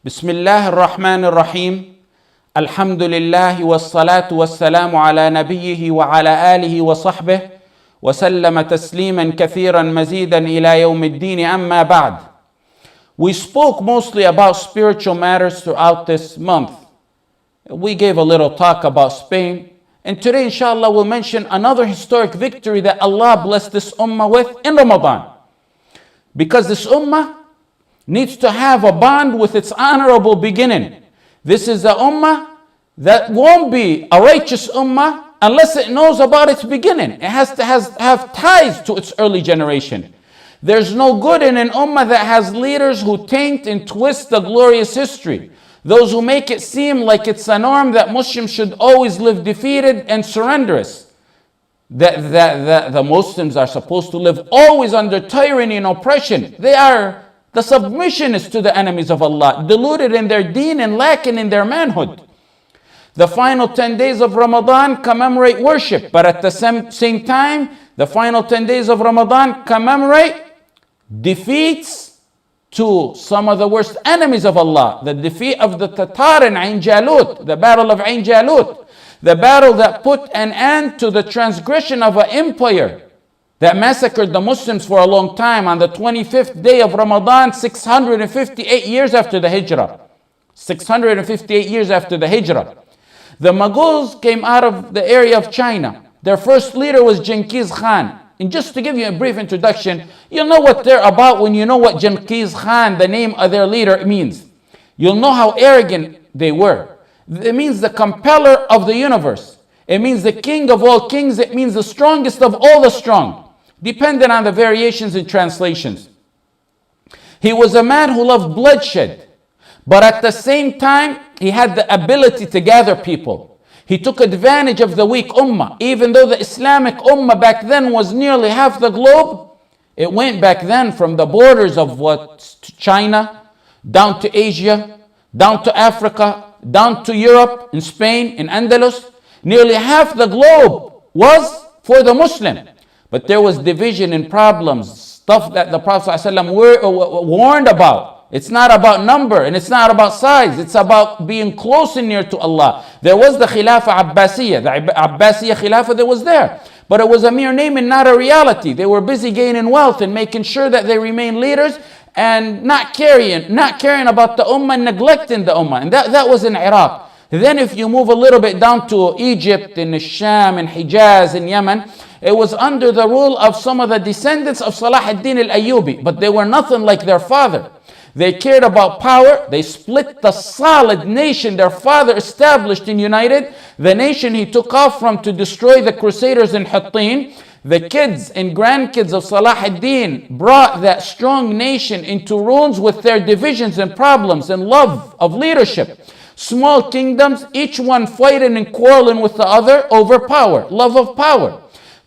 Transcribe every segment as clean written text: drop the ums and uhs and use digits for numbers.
بسم الله الرحمن الرحيم الحمد لله والصلاة والسلام على نبيه وعلى آله وصحبه وسلم تسليما كثيرا مزيدا إلى يوم الدين أما بعد. We spoke mostly about spiritual matters throughout this month. We gave a little talk about Spain, and today inshallah we'll mention another historic victory that Allah blessed this ummah with in Ramadan. Because this ummah needs to have a bond with its honorable beginning. This is a ummah that won't be a righteous ummah unless it knows about its beginning. It has to have ties to its early generation. There's no good in an ummah that has leaders who taint and twist the glorious history. Those who make it seem like it's a norm that Muslims should always live defeated and surrenderous. That the Muslims are supposed to live always under tyranny and oppression. The submissionists to the enemies of Allah, deluded in their deen and lacking in their manhood. The final 10 days of Ramadan commemorate worship, but at the same time, the final 10 days of Ramadan commemorate defeats to some of the worst enemies of Allah. The defeat of the Tatar in Ain Jalut, the battle of Ain Jalut, the battle that put an end to the transgression of an empire that massacred the Muslims for a long time on the 25th day of Ramadan, 658 years after the Hijrah. 658 years after the Hijrah. The Mughals came out of the area of China. Their first leader was Genghis Khan. And just to give you a brief introduction, you'll know what they're about when you know what Genghis Khan, the name of their leader, means. You'll know how arrogant they were. It means the compeller of the universe. It means the king of all kings. It means the strongest of all the strong, depending on the variations in translations. He was a man who loved bloodshed, but at the same time, he had the ability to gather people. He took advantage of the weak ummah. Even though the Islamic ummah back then was nearly half the globe, it went back then from the borders of China, down to Asia, down to Africa, down to Europe, in Spain, in Andalus. Nearly half the globe was for the Muslim. But there was division and problems, stuff that the Prophet ﷺ warned about. It's not about number and it's not about size. It's about being close and near to Allah. There was the Khilafah Abbasiyah. The Abbasiyah Khilafah that was there. But it was a mere name and not a reality. They were busy gaining wealth and making sure that they remain leaders and not caring about the ummah and neglecting the ummah. And that was in Iraq. Then if you move a little bit down to Egypt and Sham and Hijaz and Yemen, it was under the rule of some of the descendants of Salah ad-Din al-Ayyubi, but they were nothing like their father. They cared about power. They split the solid nation their father established and united. The nation he took off from to destroy the Crusaders in Hattin. The kids and grandkids of Salah ad-Din brought that strong nation into ruins with their divisions and problems and love of leadership. Small kingdoms, each one fighting and quarreling with the other over power, love of power.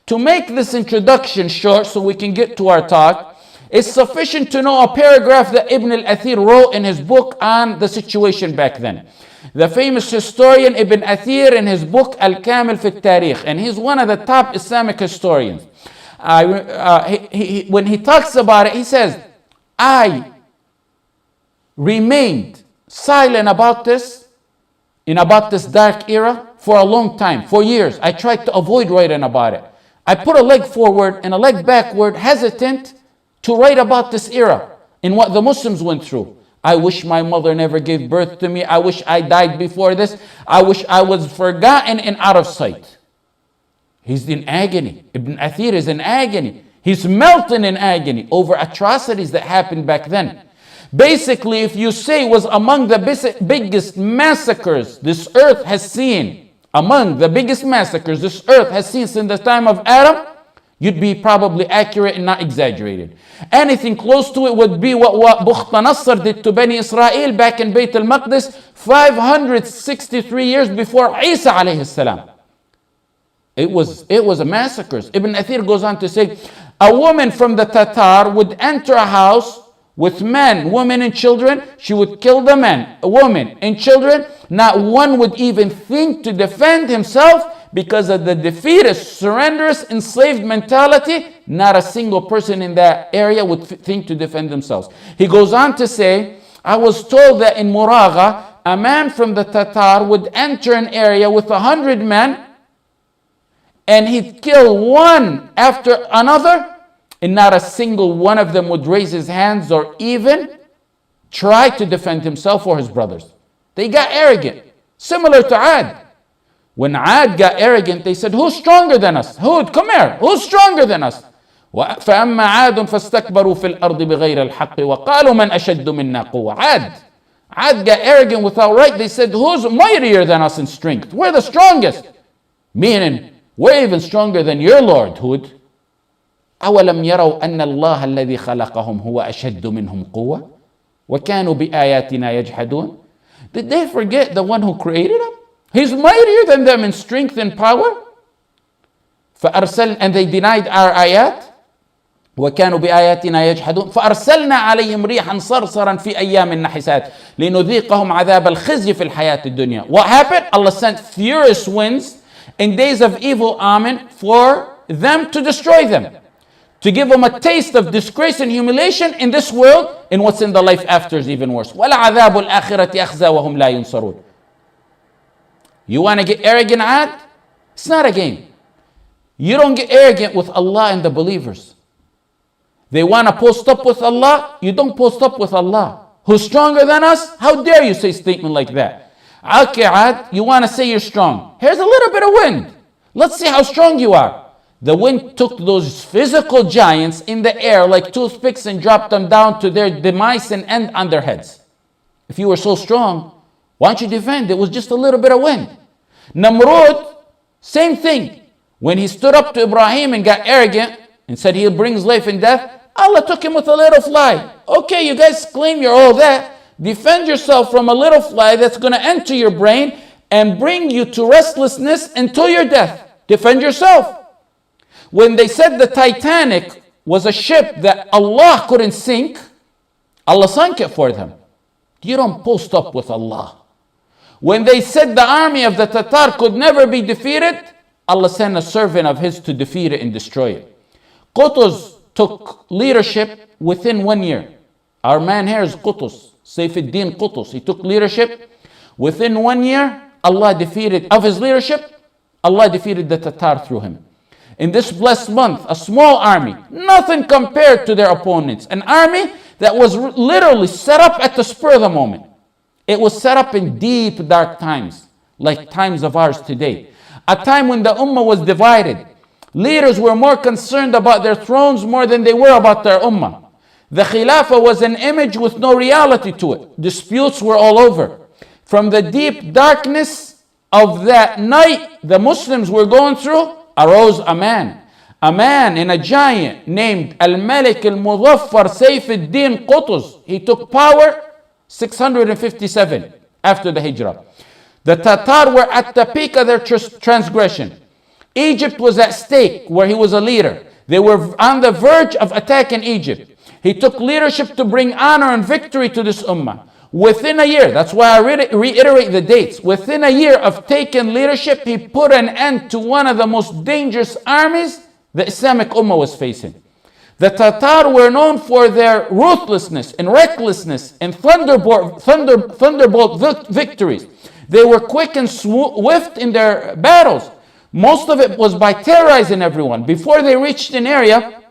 To make this introduction short so we can get to our talk, it's sufficient to know a paragraph that Ibn al-Athir wrote in his book on the situation back then. The famous historian Ibn Athir in his book Al-Kamil fi al-Tarikh, and he's one of the top Islamic historians. When he talks about it, he says, I remained silent about this, about this dark era for a long time, for years. I tried to avoid writing about it. I put a leg forward and a leg backward, hesitant to write about this era and what the Muslims went through. I wish my mother never gave birth to me. I wish I died before this. I wish I was forgotten and out of sight. He's in agony. Ibn Athir is in agony. He's melting in agony over atrocities that happened back then. Basically, if you say was among the biggest massacres this earth has seen, among the biggest massacres this earth has seen since the time of Adam, you'd be probably accurate and not exaggerated. Anything close to it would be what Bukhta did to Bani Israel back in Bayt al-Maqdis 563 years before Isa alayhi salam. It was a massacre. Ibn Athir goes on to say, a woman from the Tatar would enter a house with men, women and children. She would kill the men, women and children. Not one would even think to defend himself because of the defeatist, surrenderous, enslaved mentality. Not a single person in that area would think to defend themselves. He goes on to say, I was told that in Muragha, a man from the Tatar would enter an area with 100 men and he'd kill one after another, and not a single one of them would raise his hands or even try to defend himself or his brothers. They got arrogant, similar to Ad. When Ad got arrogant, they said, who's stronger than us? Hud, come here. Who's stronger than us? فأما عاد فاستكبروا في الأرض بغير الحق وقالوا من أشد منا قوة. Ad got arrogant without right. They said, who's mightier than us in strength? We're the strongest. Meaning, we're even stronger than your Lord, Hud. أولم يروا أن الله الذي خلقهم هو أشد منهم قوة وكانوا بآياتنا يجحدون. Did they forget the one who created them? He's mightier than them in strength and power. And they denied our ayat. وكانوا بآياتنا يجحدون فأرسلنا عليهم ريحا صرصرا في أيام النحسات لنذيقهم عذاب الخزي في الحياة الدنيا. What happened? Allah sent furious winds in days of evil omen for them to destroy them, to give them a taste of disgrace and humiliation in this world, and what's in the life after is even worse. وَلَعَذَابُ الْآخِرَةِ أَخْزَى وَهُمْ لَا يُنصَرُونَ. You want to get arrogant, Ad? It's not a game. You don't get arrogant with Allah and the believers. They want to post up with Allah. You don't post up with Allah. Who's stronger than us? How dare you say a statement like that? Okay, Ad, you want to say you're strong. Here's a little bit of wind. Let's see how strong you are. The wind took those physical giants in the air like toothpicks and dropped them down to their demise and end on their heads. If you were so strong, why don't you defend? It was just a little bit of wind. Namrud, same thing. When he stood up to Ibrahim and got arrogant and said he brings life and death, Allah took him with a little fly. Okay, you guys claim you're all that. Defend yourself from a little fly that's going to enter your brain and bring you to restlessness until your death. Defend yourself. When they said the Titanic was a ship that Allah couldn't sink, Allah sunk it for them. You don't post up with Allah. When they said the army of the Tatar could never be defeated, Allah sent a servant of his to defeat it and destroy it. Qutuz took leadership within 1 year. Our man here is Qutuz, Saifuddin Qutuz. He took leadership. Within 1 year, Allah defeated the Tatar through him. In this blessed month, a small army, nothing compared to their opponents. An army that was literally set up at the spur of the moment. It was set up in deep, dark times, like times of ours today. A time when the ummah was divided. Leaders were more concerned about their thrones more than they were about their ummah. The Khilafah was an image with no reality to it. Disputes were all over. From the deep darkness of that night the Muslims were going through, arose a man and a giant named Al-Malik Al-Muzaffar Saifuddin Qutuz. He took power 657 after the Hijrah. The Tatar were at the peak of their transgression. Egypt was at stake where he was a leader. They were on the verge of attacking Egypt. He took leadership to bring honor and victory to this ummah. Within a year, that's why I reiterate the dates. Within a year of taking leadership, he put an end to one of the most dangerous armies the Islamic ummah was facing. The Tatar were known for their ruthlessness and recklessness and thunderbolt victories. They were quick and swift in their battles. Most of it was by terrorizing everyone. Before they reached an area,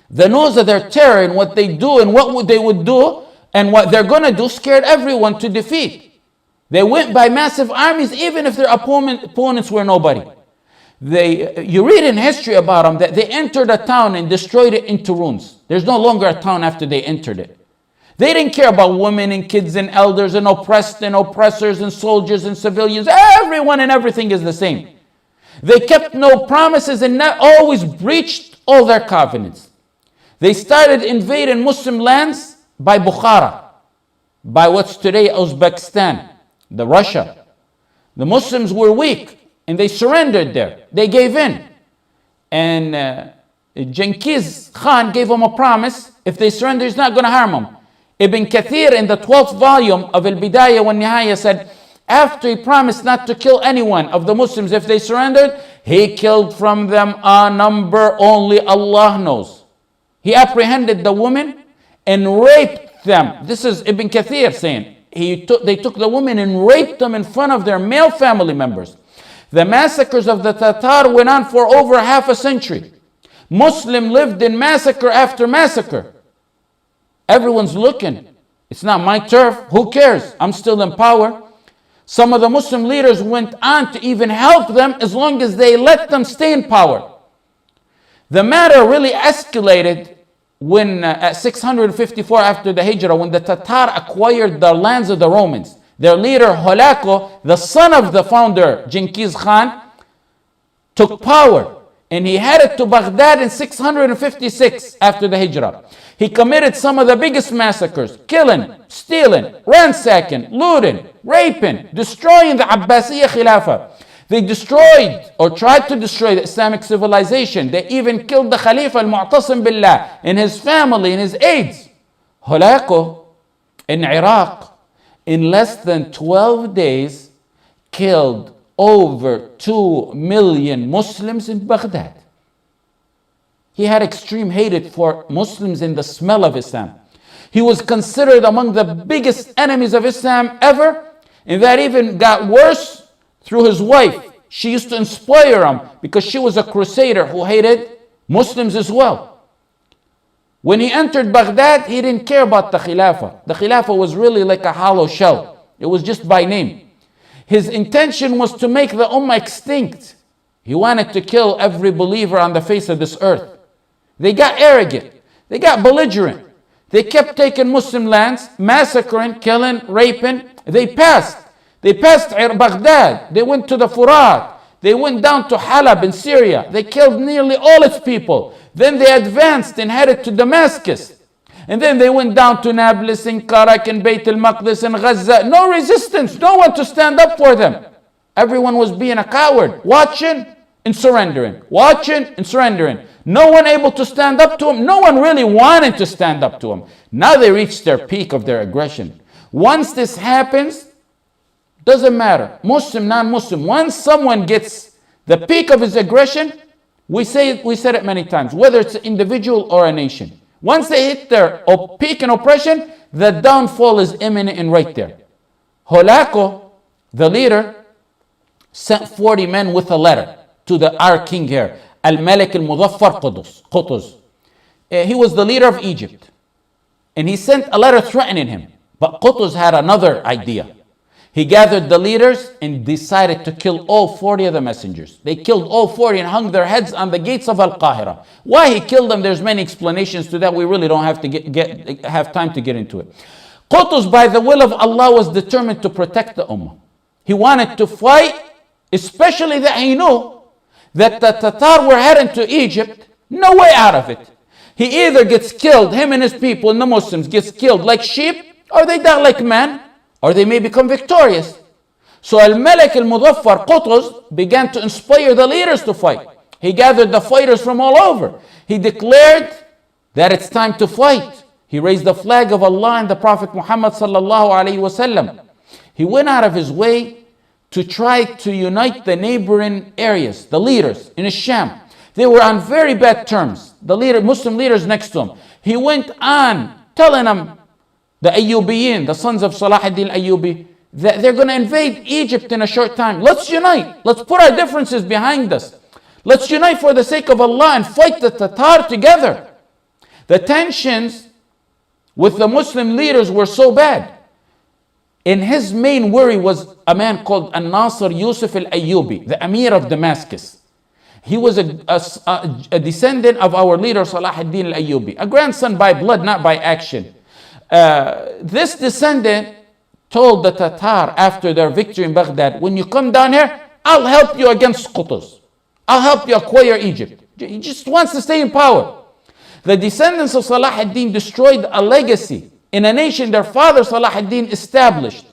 the news of their terror and what they do and what they would do and what they're going to do scared everyone to defeat. They went by massive armies even if their opponents were nobody. You read in history about them that they entered a town and destroyed it into ruins. There's no longer a town after they entered it. They didn't care about women and kids and elders and oppressed and oppressors and soldiers and civilians. Everyone and everything is the same. They kept no promises and always breached all their covenants. They started invading Muslim lands by Bukhara, by what's today Uzbekistan, the Russia. The Muslims were weak and they surrendered there. They gave in. And Genghis Khan gave them a promise. If they surrender, he's not going to harm them. Ibn Kathir in the 12th volume of Al-Bidayah wa Nihaya said, after he promised not to kill anyone of the Muslims if they surrendered, he killed from them a number only Allah knows. He apprehended the women and raped them. This is Ibn Kathir saying. They took the women and raped them in front of their male family members. The massacres of the Tatar went on for over half a century. Muslim lived in massacre after massacre. Everyone's looking. It's not my turf. Who cares? I'm still in power. Some of the Muslim leaders went on to even help them as long as they let them stay in power. The matter really escalated when at 654 after the Hijrah, when the Tatar acquired the lands of the Romans. Their leader Holako, the son of the founder Genghis Khan, took power, and he headed to Baghdad in 656 after the Hijrah. He committed some of the biggest massacres, killing, stealing, ransacking, looting, raping, destroying the Abbasiyya Khilafah. They destroyed or tried to destroy the Islamic civilization. They even killed the Khalifa al-Mu'tasim Billah and his family and his aides. Holako in Iraq, in less than 12 days, killed over 2 million Muslims in Baghdad. He had extreme hatred for Muslims and the smell of Islam. He was considered among the biggest enemies of Islam ever, and that even got worse through his wife. She used to inspire him because she was a crusader who hated Muslims as well. When he entered Baghdad, he didn't care about the Khilafah. The Khilafah was really like a hollow shell. It was just by name. His intention was to make the Ummah extinct. He wanted to kill every believer on the face of this earth. They got arrogant. They got belligerent. They kept taking Muslim lands, massacring, killing, raping. They passed Baghdad. They went to the Furat. They went down to Halab in Syria. They killed nearly all its people. Then they advanced and headed to Damascus. And then they went down to Nablus and Karak and Bayt al-Maqdis and Gaza. No resistance. No one to stand up for them. Everyone was being a coward, watching and surrendering. Watching and surrendering. No one able to stand up to him. No one really wanted to stand up to him. Now they reached their peak of their aggression. Once this happens, doesn't matter, Muslim, non-Muslim. Once someone gets the peak of his aggression, we said it many times, whether it's an individual or a nation. Once they hit their peak in oppression, the downfall is imminent and right there. Holako, the leader, sent 40 men with a letter to our king here, Al-Malik al-Muzaffar Qutuz. He was the leader of Egypt. And he sent a letter threatening him. But Qutuz had another idea. He gathered the leaders and decided to kill all 40 of the messengers. They killed all 40 and hung their heads on the gates of Al-Qahira. Why he killed them, there's many explanations to that. We really don't have to have time to get into it. Qutuz, by the will of Allah, was determined to protect the Ummah. He wanted to fight, especially that he knew that the Tatar were heading to Egypt, no way out of it. He either gets killed, him and his people and the Muslims gets killed like sheep, or they die like men, or they may become victorious. So Al-Malik al-Muzaffar Qutuz began to inspire the leaders to fight. He gathered the fighters from all over. He declared that it's time to fight. He raised the flag of Allah and the Prophet Muhammad sallallahu alaihi wasallam. He went out of his way to try to unite the neighboring areas, the leaders in Sham. They were on very bad terms, the Muslim leaders next to him. He went on telling them, the Ayyubiyin, the sons of Salah ad-Din Ayyubi, that they're going to invade Egypt in a short time. Let's unite. Let's put our differences behind us. Let's unite for the sake of Allah and fight the Tatar together. The tensions with the Muslim leaders were so bad. And his main worry was a man called An-Nasir Yusuf al-Ayyubi, the Amir of Damascus. He was a descendant of our leader Salah ad-Din al-Ayyubi, a grandson by blood, not by action. This descendant told the Tatar after their victory in Baghdad, when you come down here, I'll help you against Qutuz. I'll help you acquire Egypt. He just wants to stay in power. The descendants of Salah ad-Din destroyed a legacy in a nation their father Salah ad-Din established.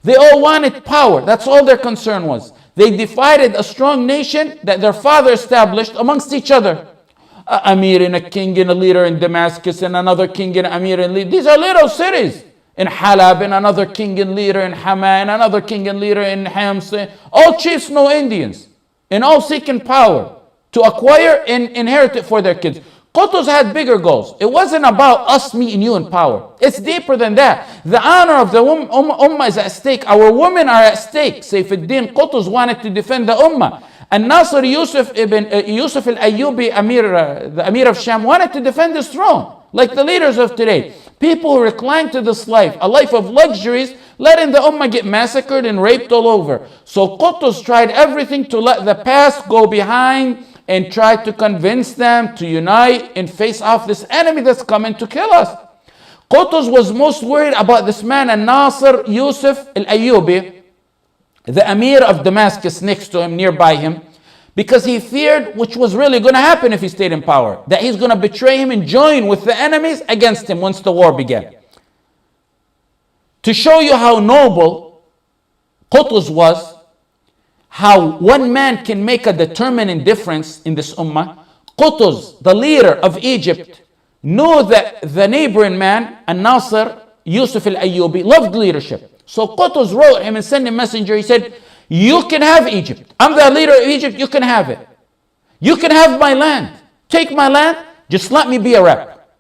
They all wanted power. That's all their concern was. They divided a strong nation that their father established amongst each other. An Amir and a king and a leader in Damascus, and another king and Amir and leader. These are little cities. In Halab, and another king and leader in Hama, and another king and leader in Hams. All chiefs, no Indians. And all seeking power to acquire and inherit it for their kids. Qutuz had bigger goals. It wasn't about us meeting you in power. It's deeper than that. The honor of the ummah is at stake. Our women are at stake. Sayfuddin Qutuz wanted to defend the ummah. And Nasr Yusuf al-Ayyubi, the Amir of Sham, wanted to defend his throne, like the leaders of today. People who recline to this life, a life of luxuries, letting the ummah get massacred and raped all over. So Qutuz tried everything to let the past go behind and tried to convince them to unite and face off this enemy that's coming to kill us. Qutuz was most worried about this man, and Nasr Yusuf al-Ayyubi, the Amir of Damascus next to him, nearby him, because he feared, which was really going to happen if he stayed in power, that he's going to betray him and join with the enemies against him once the war began. To show you how noble Qutuz was, how one man can make a determining difference in this ummah, Qutuz, the leader of Egypt, knew that the neighboring man, Nasr Yusuf al-Ayyubi, loved leadership. So Qutuz wrote him and sent him a messenger. He said, you can have Egypt. I'm the leader of Egypt. You can have it. You can have my land. Take my land. Just let me be a rep.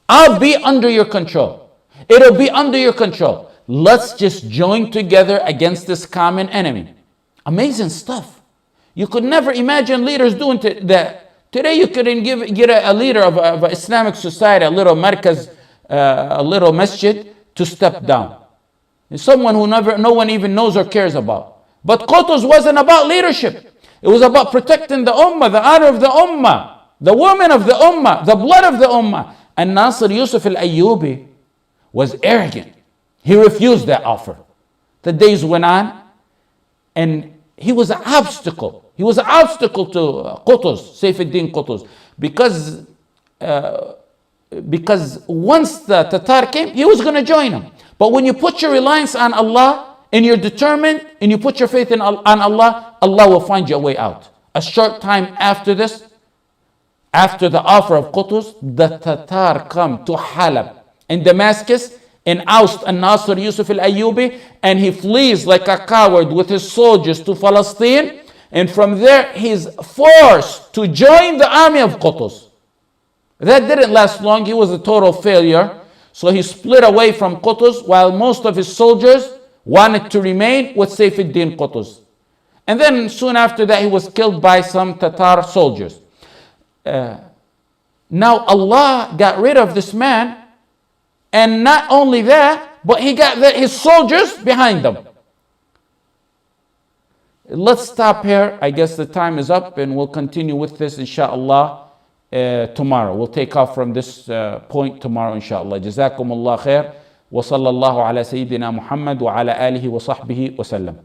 I'll be under your control. It'll be under your control. Let's just join together against this common enemy. Amazing stuff. You could never imagine leaders doing that. Today you couldn't get a leader of an Islamic society, a little markaz, a little masjid, to step down. Someone who no one even knows or cares about. But Qutuz wasn't about leadership. It was about protecting the ummah, the honor of the ummah, the women of the ummah, the blood of the ummah. And Nasr Yusuf al-Ayyubi was arrogant. He refused that offer. The days went on, and he was an obstacle. He was an obstacle to Qutuz, Sayfuddin Qutuz, because once the Tatar came, he was going to join them. But when you put your reliance on Allah and you're determined and you put your faith on Allah, Allah will find you a way out. A short time after this, after the offer of Qutuz, the Tatar come to Halab in Damascus and oust Nasr Yusuf al-Ayyubi, and he flees like a coward with his soldiers to Palestine, and from there he's forced to join the army of Qutuz. That didn't last long. He was a total failure. So he split away from Qutuz while most of his soldiers wanted to remain with Sayfuddin Qutuz. And then soon after that he was killed by some Tatar soldiers. Now Allah got rid of this man, and not only that, but he got his soldiers behind them. Let's stop here. I guess the time is up, and we'll continue with this inshallah tomorrow. We'll take off from this point tomorrow inshallah. Jazakumullah khair. Wa sallallahu ala Sayyidina Muhammad wa ala alihi wa sahbihi wa sallam.